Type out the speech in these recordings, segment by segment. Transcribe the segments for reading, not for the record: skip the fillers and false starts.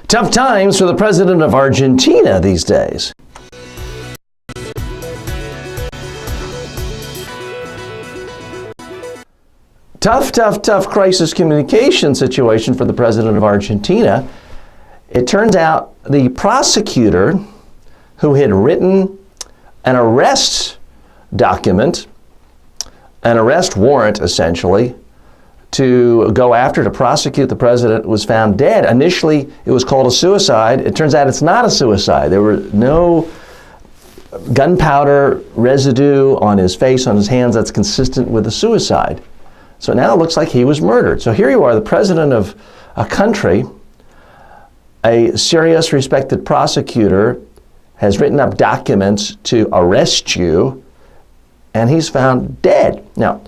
Tough times for the president of Argentina these days. Tough crisis communication situation for the president of Argentina. It turns out the prosecutor who had written an arrest document, an arrest warrant essentially, to go after, to prosecute the president, was found dead. Initially, it was called a suicide. It turns out it's not a suicide. There were no gunpowder residue on his face, on his hands, that's consistent with a suicide. So now it looks like he was murdered. So here you are, the president of a country, a serious, respected prosecutor has written up documents to arrest you, and he's found dead. Now,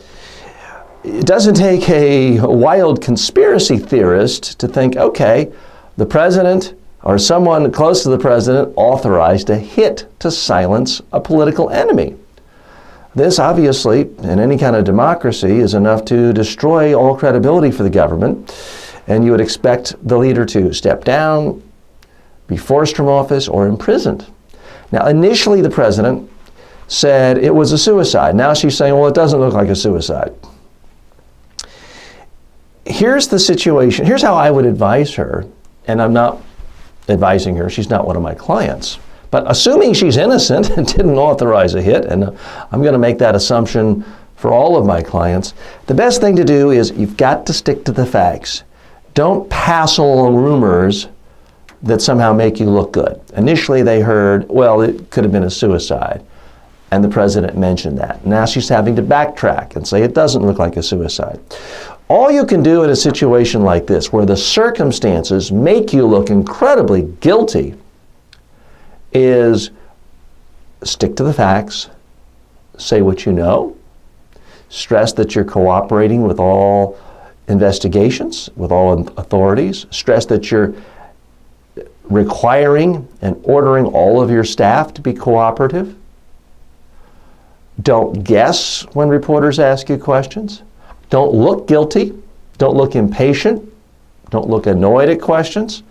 it doesn't take a wild conspiracy theorist to think, okay, the president or someone close to the president authorized a hit to silence a political enemy. This obviously, in any kind of democracy, is enough to destroy all credibility for the government, and you would expect the leader to step down, be forced from office, or imprisoned. Now, initially the president said it was a suicide. Now she's saying, well, it doesn't look like a suicide. Here's the situation. Here's how I would advise her, and I'm not advising her. She's not one of my clients. But assuming she's innocent and didn't authorize a hit, and I'm going to make that assumption for all of my clients, the best thing to do is you've got to stick to the facts. Don't pass along rumors that somehow make you look good. Initially they heard, well, it could have been a suicide, and the president mentioned that. Now she's having to backtrack and say it doesn't look like a suicide. All you can do in a situation like this, where the circumstances make you look incredibly guilty, is stick to the facts, say what you know, stress that you're cooperating with all investigations, with all authorities, stress that you're requiring and ordering all of your staff to be cooperative. Don't guess when reporters ask you questions. Don't look guilty. Don't look impatient. Don't look annoyed at questions.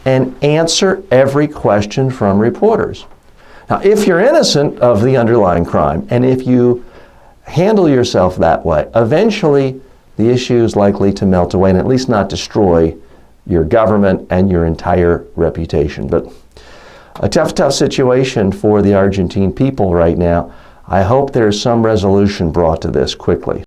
And answer every question from reporters. Now, if you're innocent of the underlying crime, and if you handle yourself that way, eventually the issue is likely to melt away and at least not destroy your government and your entire reputation. But a tough situation for the Argentine people right now. I hope there's some resolution brought to this quickly.